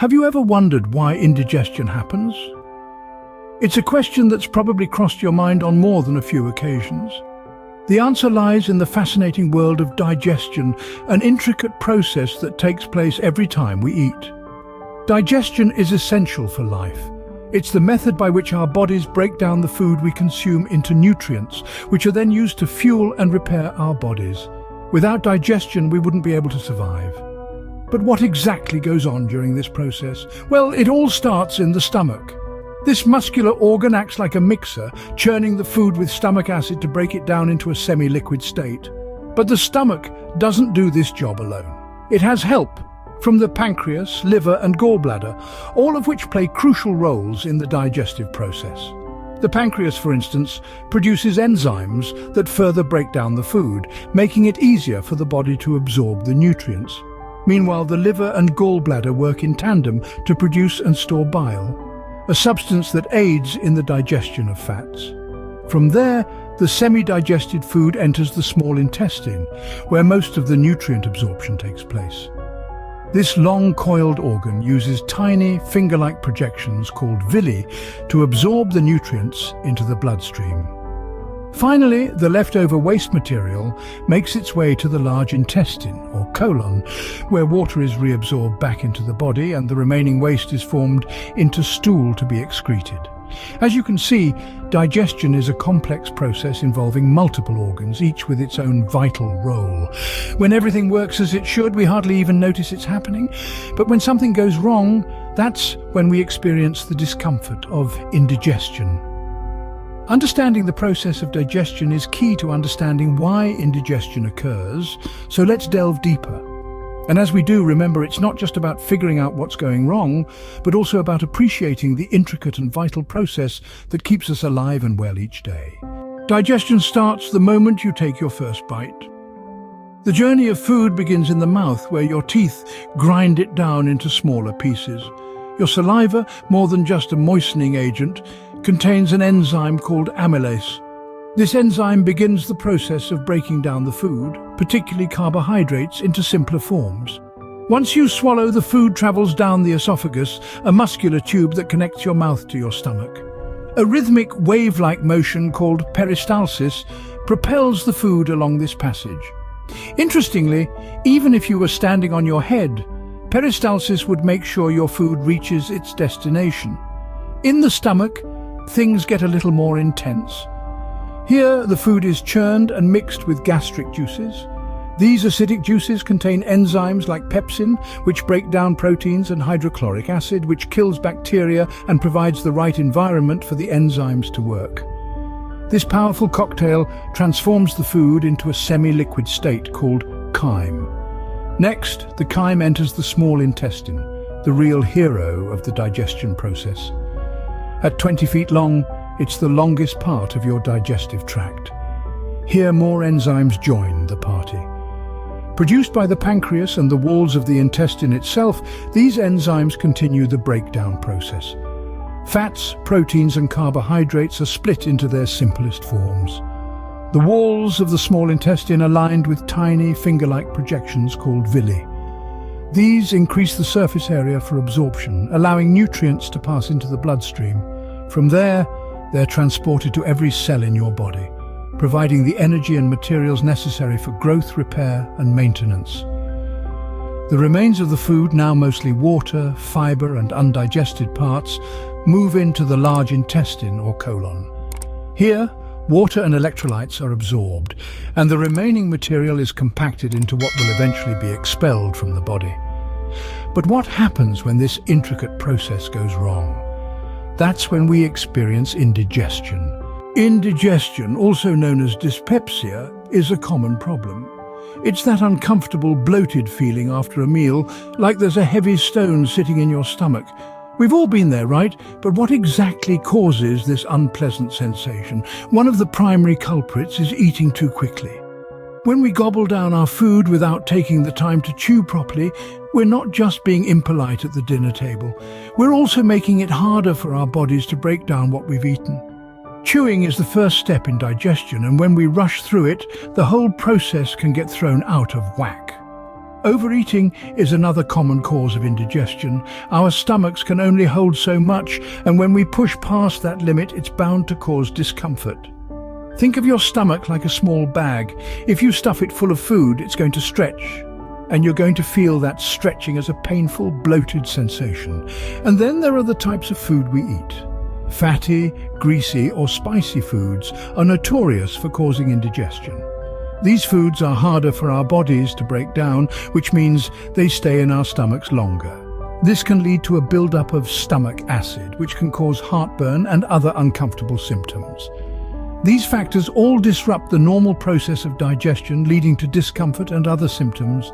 Have you ever wondered why indigestion happens? It's a question that's probably crossed your mind on more than a few occasions. The answer lies in the fascinating world of digestion, an intricate process that takes place every time we eat. Digestion is essential for life. It's the method by which our bodies break down the food we consume into nutrients, which are then used to fuel and repair our bodies. Without digestion, we wouldn't be able to survive. But what exactly goes on during this process? Well, it all starts in the stomach. This muscular organ acts like a mixer, churning the food with stomach acid to break it down into a semi-liquid state. But the stomach doesn't do this job alone. It has help from the pancreas, liver and gallbladder, all of which play crucial roles in the digestive process. The pancreas, for instance, produces enzymes that further break down the food, making it easier for the body to absorb the nutrients. Meanwhile, the liver and gallbladder work in tandem to produce and store bile, a substance that aids in the digestion of fats. From there, the semi-digested food enters the small intestine, where most of the nutrient absorption takes place. This long-coiled organ uses tiny, finger-like projections called villi to absorb the nutrients into the bloodstream. Finally, the leftover waste material makes its way to the large intestine, or colon, where water is reabsorbed back into the body and the remaining waste is formed into stool to be excreted. As you can see, digestion is a complex process involving multiple organs, each with its own vital role. When everything works as it should, we hardly even notice it's happening. But when something goes wrong, that's when we experience the discomfort of indigestion. Understanding the process of digestion is key to understanding why indigestion occurs, so let's delve deeper. And as we do, remember it's not just about figuring out what's going wrong, but also about appreciating the intricate and vital process that keeps us alive and well each day. Digestion starts the moment you take your first bite. The journey of food begins in the mouth, where your teeth grind it down into smaller pieces. Your saliva, more than just a moistening agent, contains an enzyme called amylase. This enzyme begins the process of breaking down the food, particularly carbohydrates, into simpler forms. Once you swallow, the food travels down the esophagus, a muscular tube that connects your mouth to your stomach. A rhythmic wave-like motion called peristalsis propels the food along this passage. Interestingly, even if you were standing on your head, peristalsis would make sure your food reaches its destination. In the stomach, things get a little more intense. Here, the food is churned and mixed with gastric juices. These acidic juices contain enzymes like pepsin, which break down proteins, and hydrochloric acid, which kills bacteria and provides the right environment for the enzymes to work. This powerful cocktail transforms the food into a semi-liquid state called chyme. Next, the chyme enters the small intestine, the real hero of the digestion process. At 20 feet long, it's the longest part of your digestive tract. Here, more enzymes join the party. Produced by the pancreas and the walls of the intestine itself, these enzymes continue the breakdown process. Fats, proteins and carbohydrates are split into their simplest forms. The walls of the small intestine are lined with tiny, finger-like projections called villi. These increase the surface area for absorption, allowing nutrients to pass into the bloodstream. From there, they're transported to every cell in your body, providing the energy and materials necessary for growth, repair, and maintenance. The remains of the food, now mostly water, fiber, and undigested parts, move into the large intestine or colon. Here, water and electrolytes are absorbed, and the remaining material is compacted into what will eventually be expelled from the body. But what happens when this intricate process goes wrong? That's when we experience indigestion. Indigestion, also known as dyspepsia, is a common problem. It's that uncomfortable, bloated feeling after a meal, like there's a heavy stone sitting in your stomach. We've all been there, right? But what exactly causes this unpleasant sensation? One of the primary culprits is eating too quickly. When we gobble down our food without taking the time to chew properly, we're not just being impolite at the dinner table. We're also making it harder for our bodies to break down what we've eaten. Chewing is the first step in digestion, and when we rush through it, the whole process can get thrown out of whack. Overeating is another common cause of indigestion. Our stomachs can only hold so much, and when we push past that limit, it's bound to cause discomfort. Think of your stomach like a small bag. If you stuff it full of food, it's going to stretch, and you're going to feel that stretching as a painful, bloated sensation. And then there are the types of food we eat. Fatty, greasy, or spicy foods are notorious for causing indigestion. These foods are harder for our bodies to break down, which means they stay in our stomachs longer. This can lead to a buildup of stomach acid, which can cause heartburn and other uncomfortable symptoms. These factors all disrupt the normal process of digestion, leading to discomfort and other symptoms.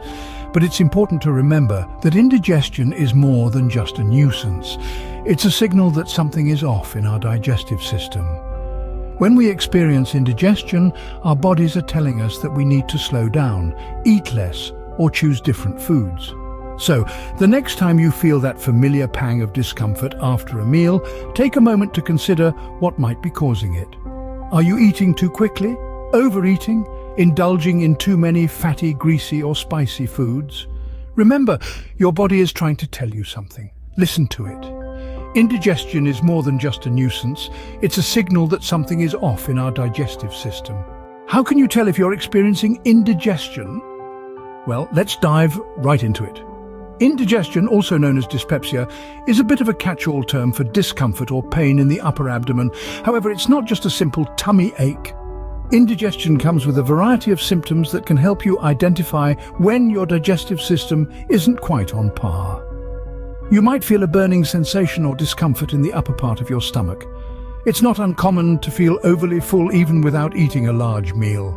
But it's important to remember that indigestion is more than just a nuisance. It's a signal that something is off in our digestive system. When we experience indigestion, our bodies are telling us that we need to slow down, eat less, or choose different foods. So, the next time you feel that familiar pang of discomfort after a meal, take a moment to consider what might be causing it. Are you eating too quickly? Overeating? Indulging in too many fatty, greasy, or spicy foods? Remember, your body is trying to tell you something. Listen to it. Indigestion is more than just a nuisance. It's a signal that something is off in our digestive system. How can you tell if you're experiencing indigestion? Well, let's dive right into it. Indigestion, also known as dyspepsia, is a bit of a catch-all term for discomfort or pain in the upper abdomen. However, it's not just a simple tummy ache. Indigestion comes with a variety of symptoms that can help you identify when your digestive system isn't quite on par. You might feel a burning sensation or discomfort in the upper part of your stomach. It's not uncommon to feel overly full even without eating a large meal.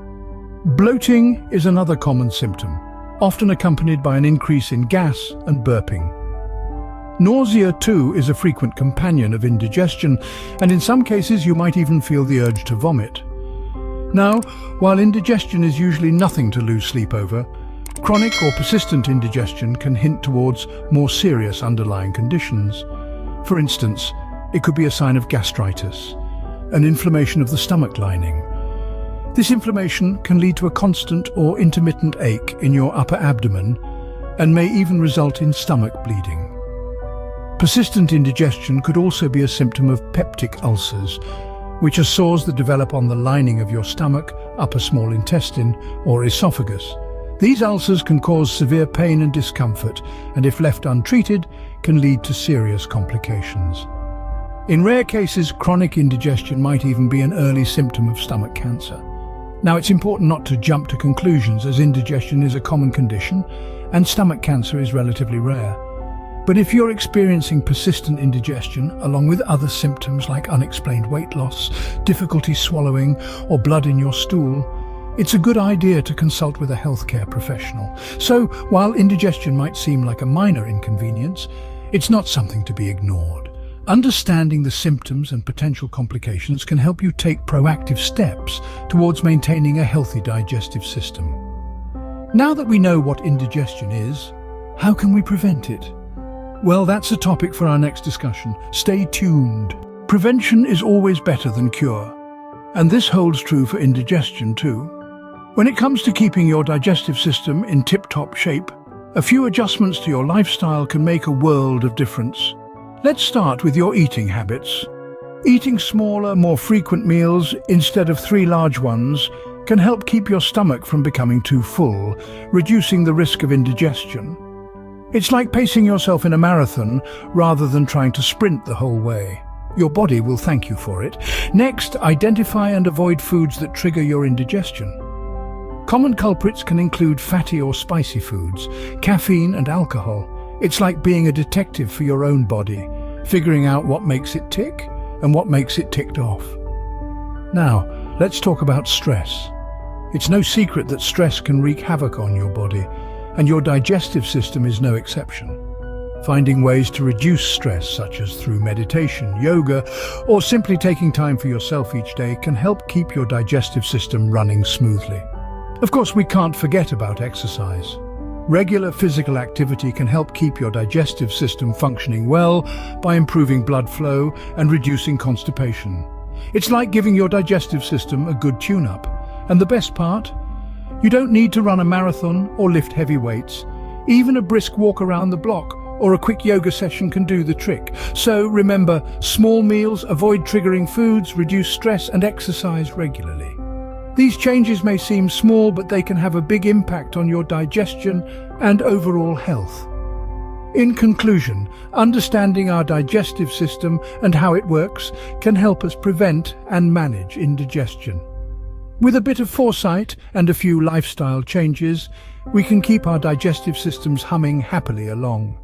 Bloating is another common symptom, often accompanied by an increase in gas and burping. Nausea, too, is a frequent companion of indigestion, and in some cases you might even feel the urge to vomit. Now, while indigestion is usually nothing to lose sleep over, chronic or persistent indigestion can hint towards more serious underlying conditions. For instance, it could be a sign of gastritis, an inflammation of the stomach lining. This inflammation can lead to a constant or intermittent ache in your upper abdomen and may even result in stomach bleeding. Persistent indigestion could also be a symptom of peptic ulcers, which are sores that develop on the lining of your stomach, upper small intestine, or esophagus. These ulcers can cause severe pain and discomfort, and if left untreated, can lead to serious complications. In rare cases, chronic indigestion might even be an early symptom of stomach cancer. Now, it's important not to jump to conclusions, as indigestion is a common condition and stomach cancer is relatively rare. But if you're experiencing persistent indigestion, along with other symptoms like unexplained weight loss, difficulty swallowing, or blood in your stool, it's a good idea to consult with a healthcare professional. So, while indigestion might seem like a minor inconvenience, it's not something to be ignored. Understanding the symptoms and potential complications can help you take proactive steps towards maintaining a healthy digestive system. Now that we know what indigestion is, how can we prevent it? Well, that's a topic for our next discussion. Stay tuned. Prevention is always better than cure, and this holds true for indigestion too. When it comes to keeping your digestive system in tip-top shape, a few adjustments to your lifestyle can make a world of difference. Let's start with your eating habits. Eating smaller, more frequent meals instead of 3 large ones can help keep your stomach from becoming too full, reducing the risk of indigestion. It's like pacing yourself in a marathon rather than trying to sprint the whole way. Your body will thank you for it. Next, identify and avoid foods that trigger your indigestion. Common culprits can include fatty or spicy foods, caffeine and alcohol. It's like being a detective for your own body, figuring out what makes it tick and what makes it ticked off. Now, let's talk about stress. It's no secret that stress can wreak havoc on your body, and your digestive system is no exception. Finding ways to reduce stress, such as through meditation, yoga, or simply taking time for yourself each day, can help keep your digestive system running smoothly. Of course, we can't forget about exercise. Regular physical activity can help keep your digestive system functioning well by improving blood flow and reducing constipation. It's like giving your digestive system a good tune-up. And the best part? You don't need to run a marathon or lift heavy weights. Even a brisk walk around the block or a quick yoga session can do the trick. So remember, small meals, avoid triggering foods, reduce stress and exercise regularly. These changes may seem small, but they can have a big impact on your digestion and overall health. In conclusion, understanding our digestive system and how it works can help us prevent and manage indigestion. With a bit of foresight and a few lifestyle changes, we can keep our digestive systems humming happily along.